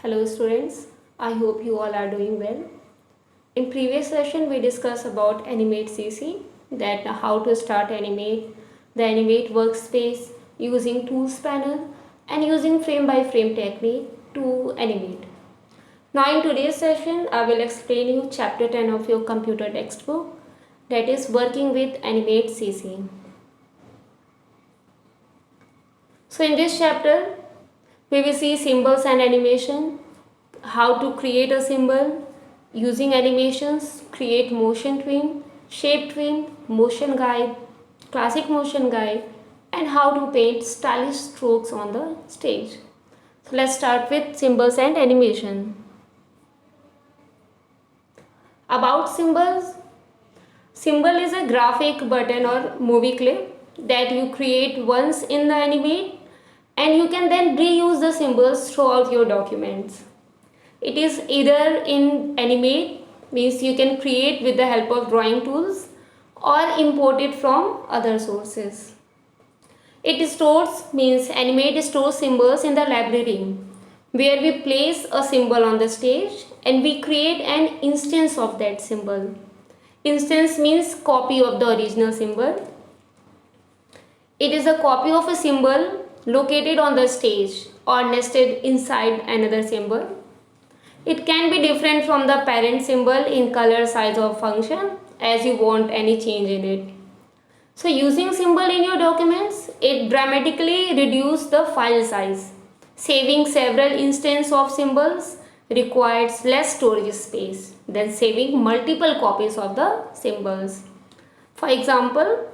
Hello students, I hope you all are doing well. In previous session we discussed about Animate CC, that how to start Animate, the Animate workspace using tools panel and using frame by frame technique to animate. Now in today's session I will explain you chapter 10 of your computer textbook, that is working with Animate CC. So in this chapter we will see symbols and animation, how to create a symbol using animations, create motion twin, shape twin, motion guide, classic motion guide, and how to paint stylish strokes on the stage. So let's start with symbols and animation. About symbols, symbol is a graphic button or movie clip that you create once in the Animate, and you can then reuse the symbols throughout your documents. It is either in Animate, means you can create with the help of drawing tools, or import it from other sources. It stores, means Animate stores symbols in the library, where we place a symbol on the stage and we create an instance of that symbol. Instance means copy of the original symbol. It is a copy of a symbol located on the stage or nested inside another symbol. It can be different from the parent symbol in color, size or function as you want any change in it. So using symbol in your documents, it dramatically reduces the file size. Saving several instances of symbols requires less storage space than saving multiple copies of the symbols. For example,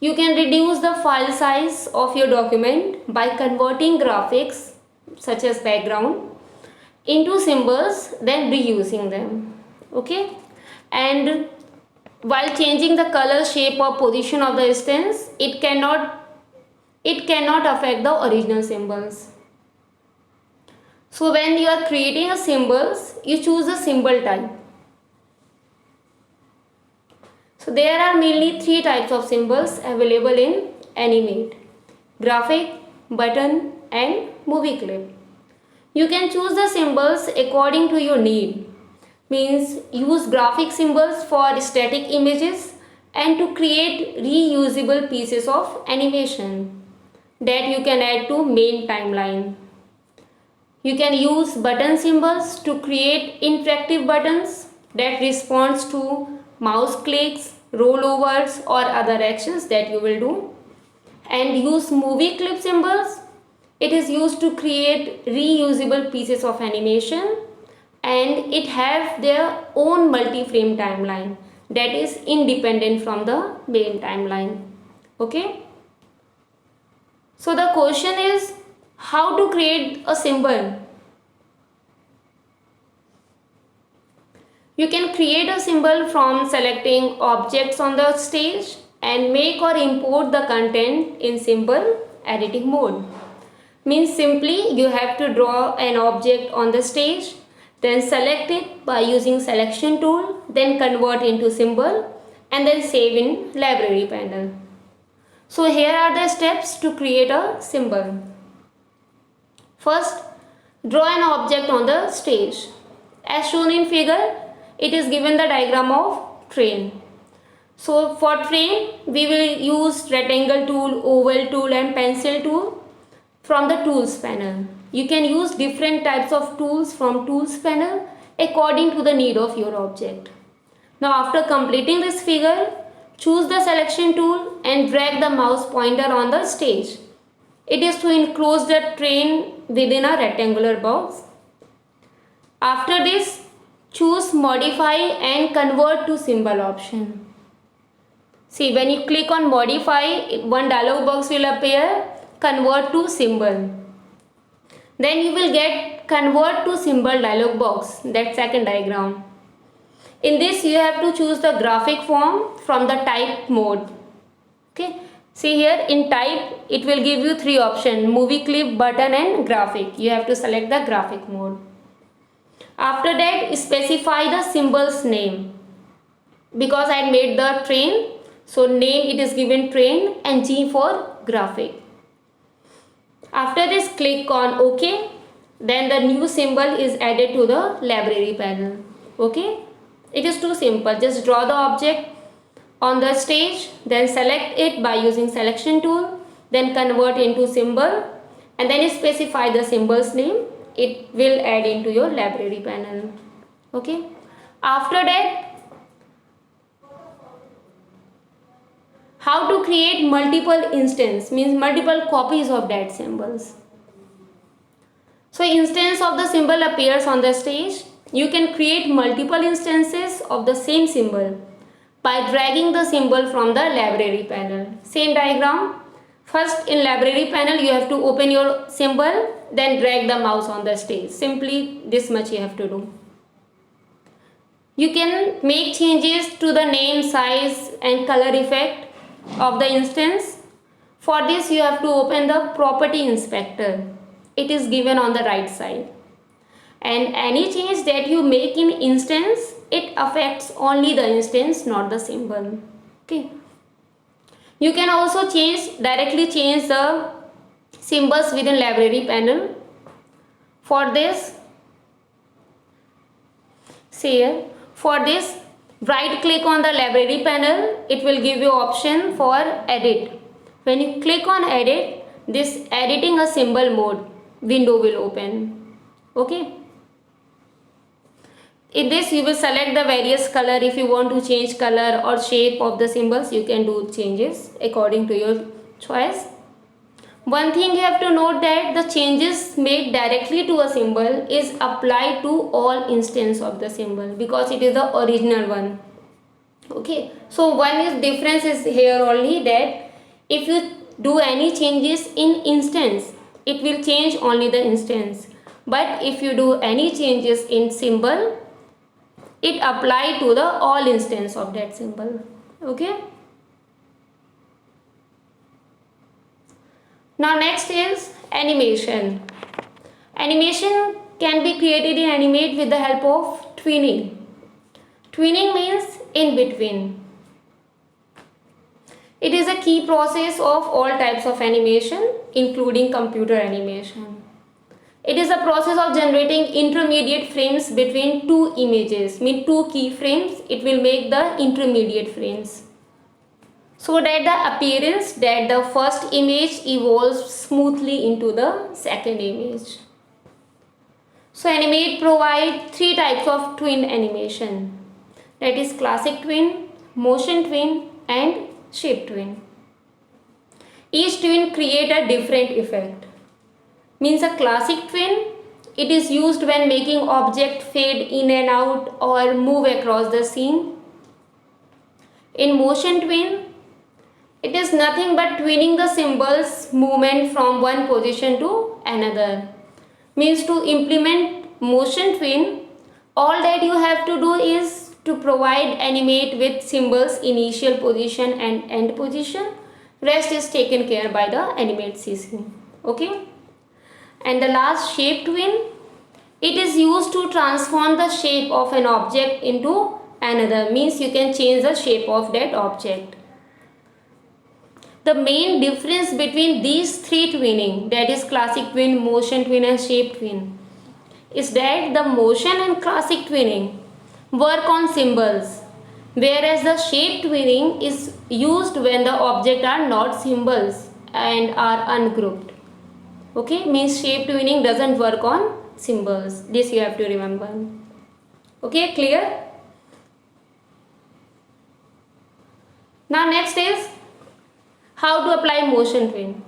you can reduce the file size of your document by converting graphics such as background into symbols, then reusing them. Okay, and while changing the color, shape or position of the instance, it cannot affect the original symbols. So when you are creating a symbols, you choose a symbol type. So there are mainly three types of symbols available in Animate: graphic, button and movie clip. You can choose the symbols according to your need, means use graphic symbols for static images and to create reusable pieces of animation that you can add to main timeline. You can use button symbols to create interactive buttons that responds to mouse clicks, rollovers or other actions that you will do. And use movie clip symbols. It is used to create reusable pieces of animation, and it have their own multi-frame timeline that is independent from the main timeline. Okay. So the question is how to create a symbol. You can create a symbol from selecting objects on the stage and make or import the content in symbol editing mode. Means simply you have to draw an object on the stage, then select it by using selection tool, then convert into symbol and then save in library panel. So here are the steps to create a symbol. First, draw an object on the stage. As shown in figure, it is given the diagram of train. So for train, we will use rectangle tool, oval tool and pencil tool from the tools panel. You can use different types of tools from tools panel according to the need of your object. Now after completing this figure, choose the selection tool and drag the mouse pointer on the stage. It is to enclose the train within a rectangular box. After this, choose modify and convert to symbol option. See, when you click on modify, one dialog box will appear, convert to symbol. Then you will get convert to symbol dialog box, that second diagram. In this you have to choose the graphic form from the type mode. Okay, see here in type it will give you three options: movie clip, button and graphic. You have to select the graphic mode. After that, specify the symbol's name. Because I made the train, so name it is given train and G for graphic. After this, click on OK. then the new symbol is added to the library panel. Okay, it is too simple. Just draw the object on the stage, then select it by using selection tool, then convert into symbol, and then specify the symbol's name. It will add into your library panel. Okay, after that, how to create multiple instance, means multiple copies of that symbols. So instance of the symbol appears on the stage. You can create multiple instances of the same symbol by dragging the symbol from the library panel. Same diagram. First, in library panel you have to open your symbol, then drag the mouse on the stage. Simply this much you have to do. You can make changes to the name, size and color effect of the instance. For this you have to open the property inspector. It is given on the right side. And any change that you make in instance, it affects only the instance, not the symbol. Okay. You can also directly change the symbols within library panel. For this, right click on the library panel. It will give you option for edit. When you click on edit, this editing a symbol mode window will open. Okay. In this you will select the various color. If you want to change color or shape of the symbols, you can do changes according to your choice. One thing you have to note, that the changes made directly to a symbol is applied to all instance of the symbol because it is the original one. Okay, so one difference is here only, that if you do any changes in instance, it will change only the instance, but if you do any changes in symbol, it apply to the all instance of that symbol. Okay, now next is animation. Animation can be created in Animate with the help of twinning. Twinning means in between. It is a key process of all types of animation, including computer animation. It is a process of generating intermediate frames between two images, mean two keyframes. It will make the intermediate frames, so that the appearance that the first image evolves smoothly into the second image. So Animate provide three types of twin animation, that is classic twin, motion twin and shape twin. Each twin create a different effect. Means a classic twin, it is used when making object fade in and out or move across the scene. In motion twin, it is nothing but twinning the symbols movement from one position to another. Means to implement motion twin, all that you have to do is to provide Animate with symbols initial position and end position. Rest is taken care by the Animate CC. Okay. And the last, shape twin, it is used to transform the shape of an object into another. Means you can change the shape of that object. The main difference between these three twinning, that is classic twin, motion twin and shape twin, is that the motion and classic twinning work on symbols, whereas the shape twinning is used when the object are not symbols and are ungrouped. Okay, means shape twinning doesn't work on symbols. This you have to remember. Okay, clear? Now next is how to apply motion twin.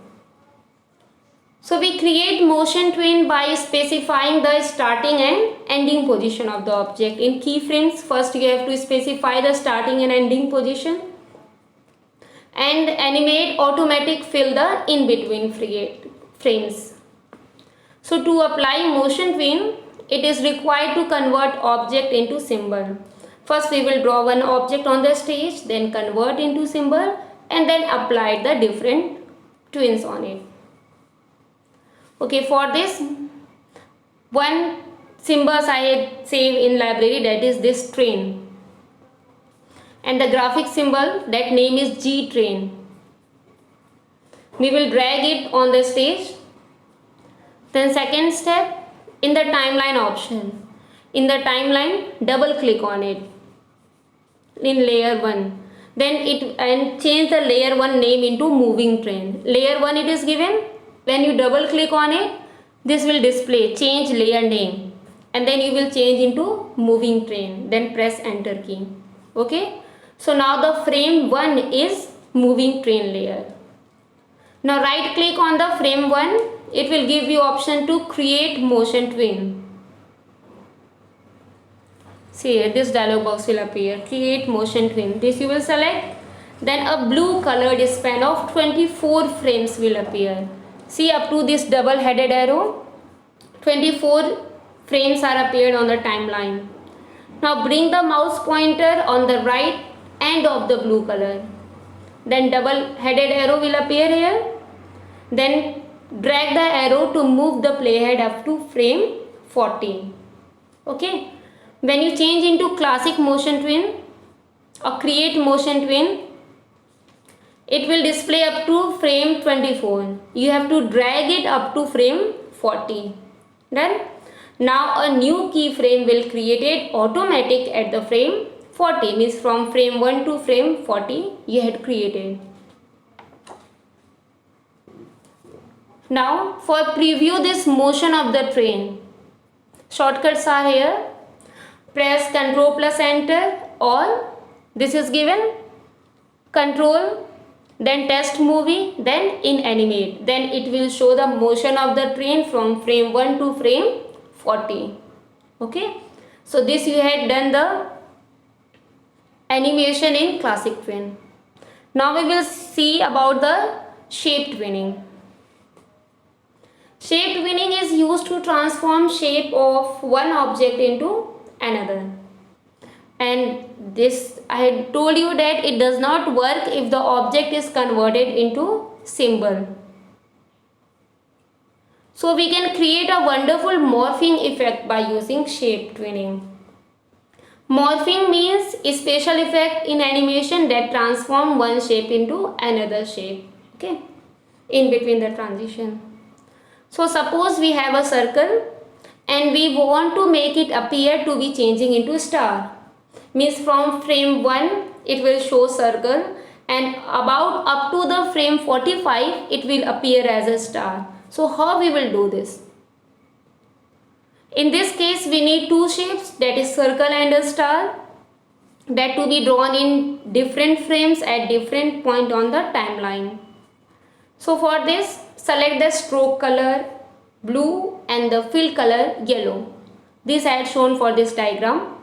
So we create motion twin by specifying the starting and ending position of the object. In keyframes, first you have to specify the starting and ending position, and Animate automatic fill the in between frames. So to apply motion twin, it is required to convert object into symbol. First we will draw one object on the stage, then convert into symbol, and then apply the different twins on it. Okay, for this one symbols I save in library, that is this train, and the graphic symbol, that name is G train. We will drag it on the stage. Then second step, in the timeline option. In the timeline, double click on it in layer 1. Then change the layer 1 name into moving train. Layer 1 it is given. When you double click on it, this will display change layer name, and then you will change into moving train. Then press enter key. Okay. So now the frame 1 is moving train layer. Now right click on the frame 1. It will give you option to create motion twin. See here, this dialog box will appear. Create motion twin. This you will select. Then a blue colored span of 24 frames will appear. See, up to this double headed arrow, 24 frames are appeared on the timeline. Now bring the mouse pointer on the right end of the blue color. Then double headed arrow will appear here. Then drag the arrow to move the playhead up to frame 14. Okay. When you change into classic motion twin or create motion twin, it will display up to frame 24. You have to drag it up to frame 40. Done. Now a new keyframe will create it automatic at the frame 40, means from frame 1 to frame 40 you had created. Now for preview this motion of the train, shortcuts are here. Press Ctrl plus enter, or this is given Control, then test movie, then in animate. Then it will show the motion of the train from frame 1 to frame 40. Okay. So this you had done the animation in classic twin. Now we will see about the shape twinning. Shape twinning is used to transform shape of one object into another, and this I had told you that it does not work if the object is converted into symbol. So we can create a wonderful morphing effect by using shape twinning. Morphing means a special effect in animation that transform one shape into another shape, okay, in between the transition. So suppose we have a circle and we want to make it appear to be changing into star. Means from frame 1 it will show circle, and about up to the frame 45 it will appear as a star. So how we will do this? In this case we need two shapes, that is circle and a star, that to be drawn in different frames at different point on the timeline. So for this, select the stroke color blue and the fill color yellow. This I had shown for this diagram.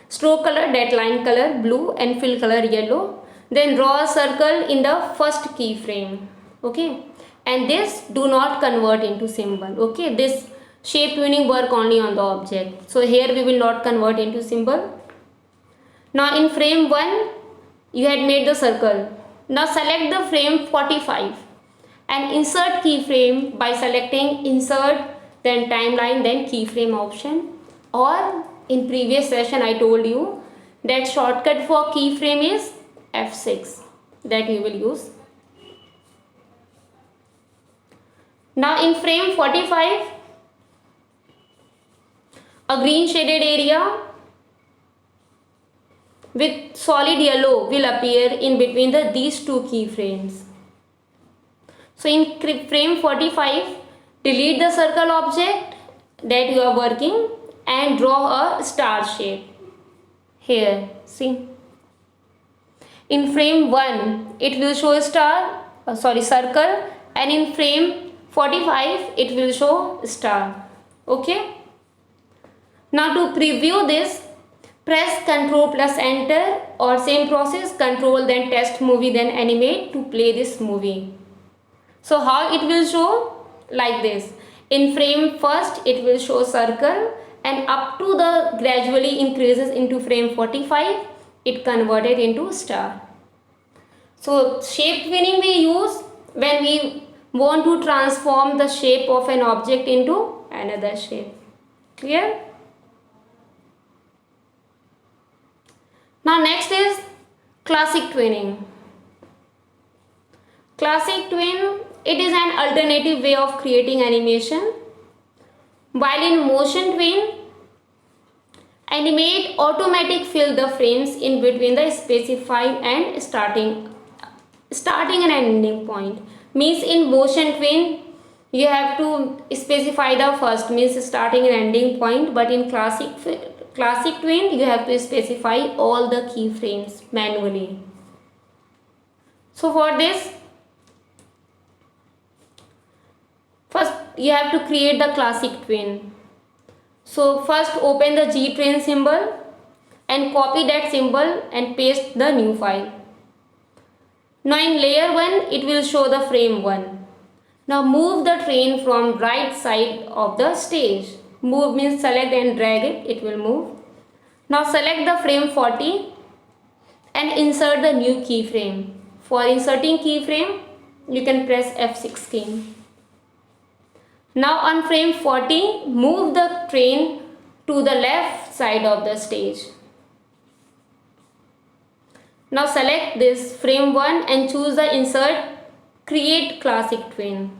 Stroke color, that line color blue, and fill color yellow. Then draw a circle in the first keyframe. Okay, and this do not convert into symbol. Okay, this shape twinning work only on the object. So here we will not convert into symbol. Now in frame 1 you had made the circle. Now select the frame 45 and insert keyframe by selecting insert, then timeline, then keyframe option. Or in previous session I told you that shortcut for keyframe is F6, that you will use. Now in frame 45, a green shaded area with solid yellow will appear in between these two keyframes. So in frame 45, delete the circle object that you are working and draw a star shape. Here, see. In frame 1, it will show a circle, and in frame 45, it will show star. Okay. Now to preview this, press Ctrl plus enter, or same process, Control then test movie then animate to play this movie. So how it will show? Like this. In frame first it will show circle, and up to the gradually increases into frame 45 it converted into star. So shape twinning we use when we want to transform the shape of an object into another shape. Clear? Now next is classic twinning. Classic twin, it is an alternative way of creating animation. While in motion twin, animate automatic fill the frames in between the specified and starting and ending point. Means in motion twin you have to specify the first, means starting and ending point, but in classic twin you have to specify all the keyframes manually. So for this, first you have to create the classic twin. So first open the gtrain symbol and copy that symbol and paste the new file. Now in layer 1 it will show the frame 1. Now move the train from right side of the stage. Move means select and drag it, it will move. Now select the frame 40 and insert the new keyframe. For inserting keyframe, you can press F6 key. Now on frame 40, move the train to the left side of the stage. Now select this frame 1 and choose the insert create classic twin.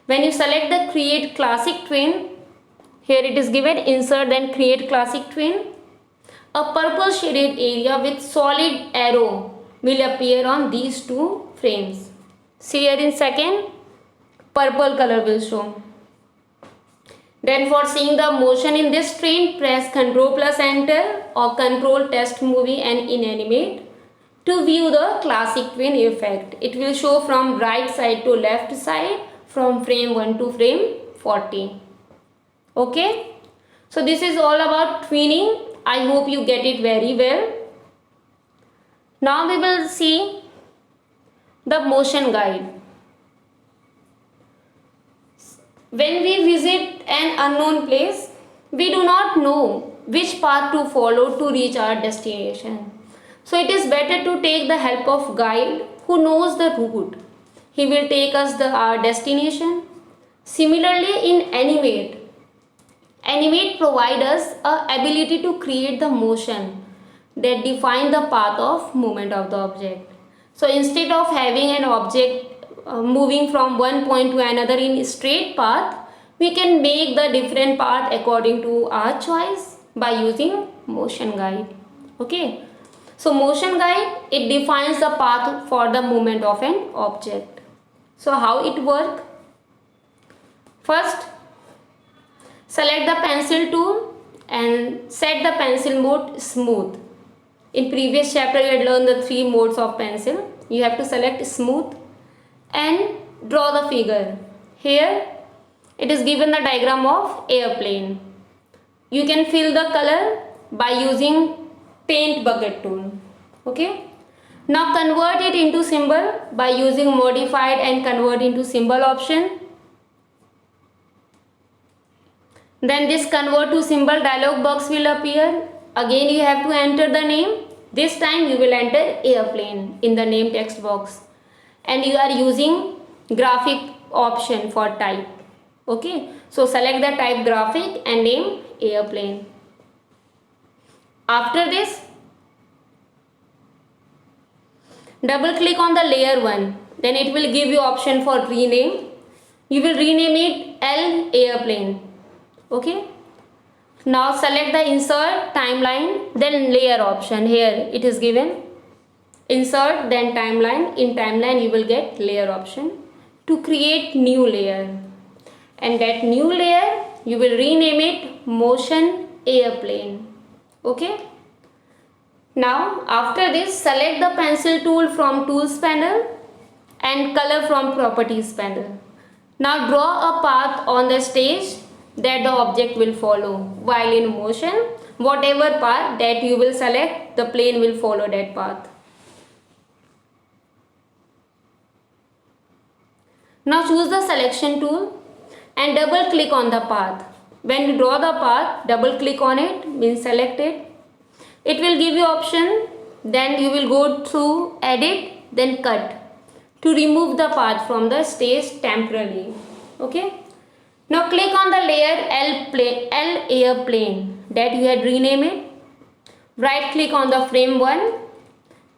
When you select the create classic twin, here it is given insert then create classic twin. A purple shaded area with solid arrow will appear on these two frames. See here in second, purple color will show. Then for seeing the motion in this train, press Ctrl plus enter or Ctrl test movie and inanimate to view the classic twin effect. It will show from right side to left side from frame 1 to frame 40. Okay. So this is all about twinning. I hope you get it very well. Now we will see the motion guide. When we visit an unknown place, we do not know which path to follow to reach our destination. So it is better to take the help of guide who knows the route. He will take us to our destination. Similarly in Animate provides us a ability to create the motion that define the path of movement of the object. So instead of having an object moving from one point to another in a straight path, we can make the different path according to our choice by using motion guide. Okay. So motion guide, it defines the path for the movement of an object. So how it work? First, select the pencil tool and set the pencil mode smooth. In previous chapter you had learned the 3 modes of pencil. You have to select smooth and draw the figure. Here it is given the diagram of airplane. You can fill the color by using paint bucket tool. Okay. Now convert it into symbol by using modified and convert into symbol option. Then this convert to symbol dialog box will appear. Again you have to enter the name. This time you will enter airplane in the name text box. And you are using graphic option for type. Okay. So select the type graphic and name airplane. After this, double click on the layer 1. Then it will give you option for rename. You will rename it L airplane. Okay. Now select the insert timeline then layer option. Here it is given insert then timeline. In timeline you will get layer option to create new layer, and that new layer you will rename it motion airplane. Okay. Now after this, select the pencil tool from tools panel and color from properties panel. Now draw a path on the stage that the object will follow. While in motion, whatever path that you will select, the plane will follow that path. Now choose the selection tool and double click on the path. When you draw the path, double click on it, means select it. It will give you option, then you will go through edit, then cut to remove the path from the stage temporarily. Okay. Now click on the layer L airplane that you had renamed it. Right click on the frame 1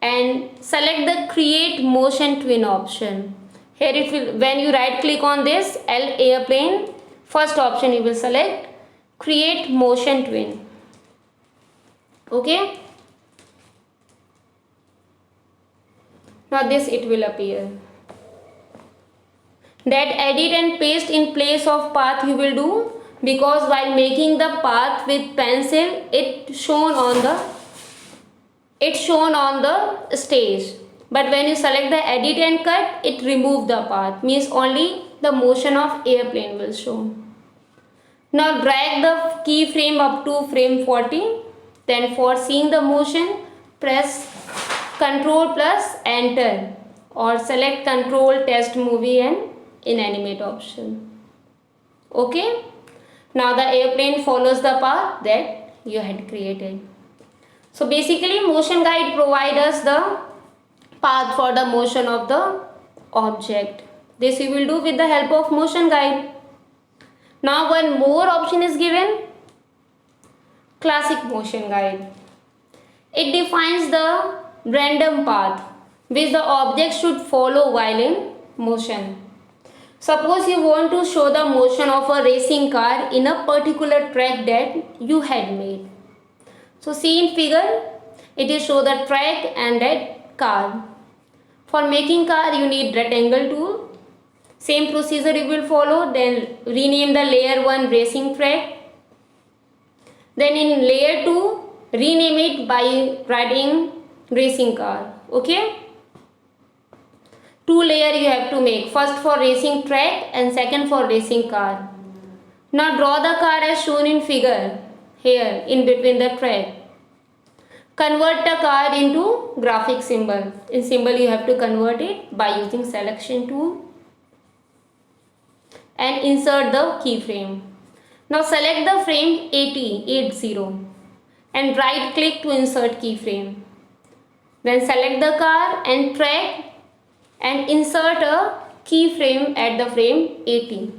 and select the create motion twin option. Here it will, when you right click on this L airplane, First option you will select, create motion twin. Okay. Now this it will appear. That edit and paste in place of path you will do, because while making the path with pencil it's shown on the stage, but when you select the edit and cut, it remove the path, means only the motion of airplane will show. Now drag the keyframe up to frame 40. Then for seeing the motion, press Ctrl plus enter or select Ctrl test movie and inanimate option. Okay. Now the airplane follows the path that you had created. So basically motion guide provides us the path for the motion of the object. This we will do with the help of motion guide. Now one more option is given, classic motion guide. It defines the random path which the object should follow while in motion. Suppose you want to show the motion of a racing car in a particular track that you had made. So see in figure, it will show the track and that car. For making car you need rectangle tool. Same procedure you will follow. Then rename the layer 1 racing track. Then in layer 2 rename it by writing racing car. Okay. 2 layer you have to make. First for racing track and second for racing car. Now draw the car as shown in figure here in between the track. Convert the car into graphic symbol. In symbol you have to convert it by using selection tool and insert the keyframe. Now select the frame 80 and right click to insert keyframe. Then select the car and track and insert a keyframe at the frame 80.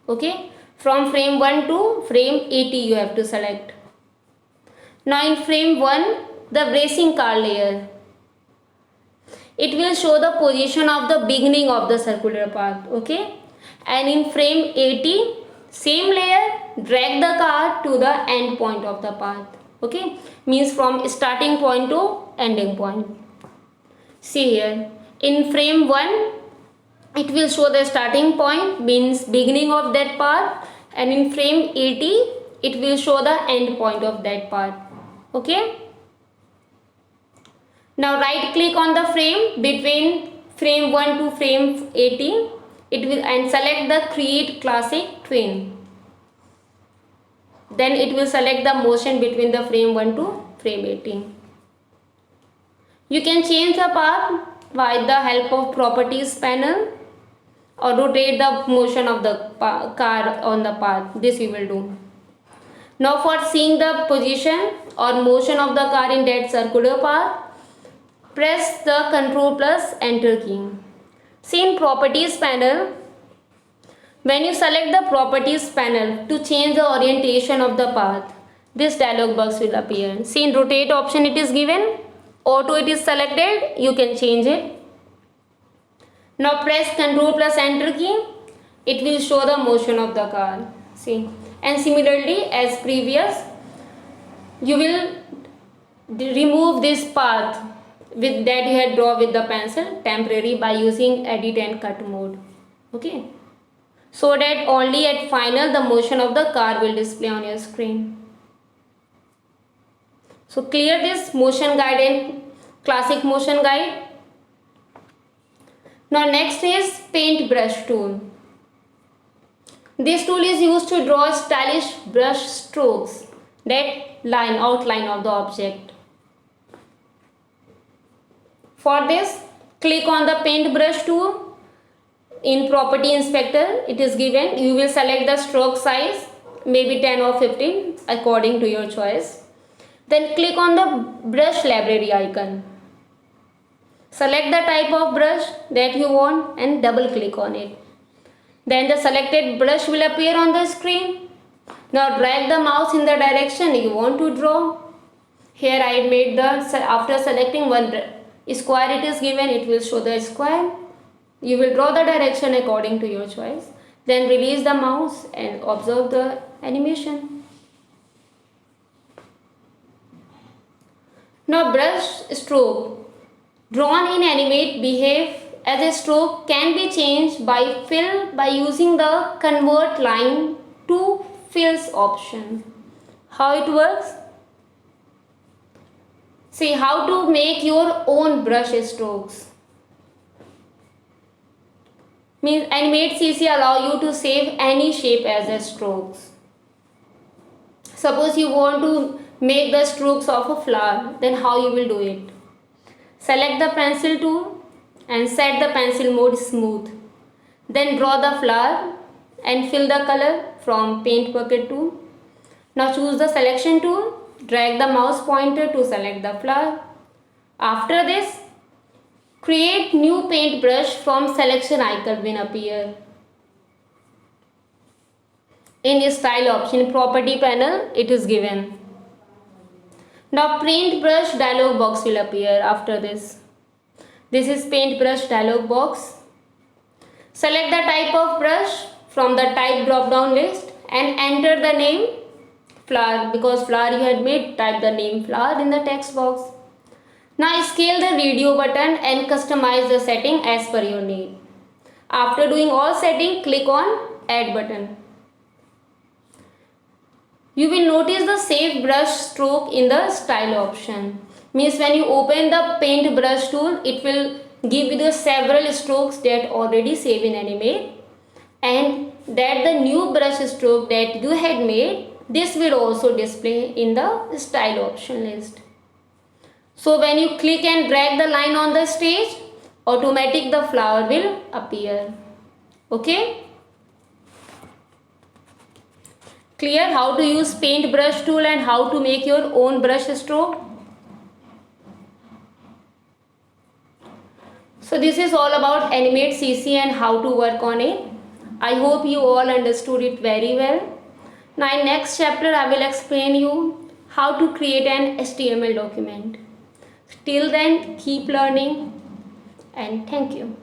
Okay, from frame 1 to frame 80 you have to select. Now in frame 1 the racing car layer, it will show the position of the beginning of the circular path. Okay, and in frame 80 same layer, drag the car to the end point of the path. Okay, means from starting point to ending point. See here in frame 1 it will show the starting point, means beginning of that path, and in frame 80 it will show the end point of that path. Okay, now right click on the frame between frame 1 to frame 80, it will, and select the create classic twin. Then it will select the motion between the frame 1 to frame 80. You can change the path by the help of properties panel or rotate the motion of the car on the path. This you will do. Now for seeing the position or motion of the car in that circular path, press the Ctrl plus enter key. See in properties panel, when you select the properties panel to change the orientation of the path, this dialog box will appear. See in rotate option it is given, auto it is selected, you can change it. Now press Ctrl plus enter key, it will show the motion of the car. See, and similarly as previous, you will remove this path with that you had drawn with the pencil temporary by using edit and cut mode. Okay, so that only at final the motion of the car will display on your screen. So clear this motion guide and classic motion guide. Now next is paintbrush tool. This tool is used to draw stylish brush strokes that outline of the object. For this, click on the paintbrush tool. In property inspector it is given, you will select the stroke size, maybe 10 or 15 according to your choice. Then click on the brush library icon. Select the type of brush that you want and double click on it. Then the selected brush will appear on the screen. Now drag the mouse in the direction you want to draw. Here I made the, after selecting one square it is given, it will show the square. You will draw the direction according to your choice. Then release the mouse and observe the animation. Now brush stroke drawn in Animate Behave as a stroke can be changed by fill by using the convert line to fills option. How it works? See how to make your own brush strokes. Means Animate CC allow you to save any shape as a strokes. Suppose you want to make the strokes of a flower, then how you will do it? Select the pencil tool and set the pencil mode smooth. Then draw the flower and fill the color from paint bucket tool. Now choose the selection tool, drag the mouse pointer to select the flower. After this, create new paintbrush from selection icon will appear. In style option property panel it is given. Now paintbrush dialog box will appear after this. This is paintbrush dialog box. Select the type of brush from the type drop down list and enter the name flower, because flower you had made, type the name flower in the text box. Now scale the radio button and customize the setting as per your need. After doing all setting, click on add button. You will notice the save brush stroke in the style option. Means when you open the paint brush tool, it will give you the several strokes that already save in Animate, and that the new brush stroke that you had made, this will also display in the style option list. So when you click and drag the line on the stage, automatic the flower will appear. Okay? Clear how to use paint brush tool and how to make your own brush stroke? So this is all about Animate CC and how to work on it. I hope you all understood it very well. Now in next chapter I will explain you how to create an HTML document. Till then, keep learning and thank you.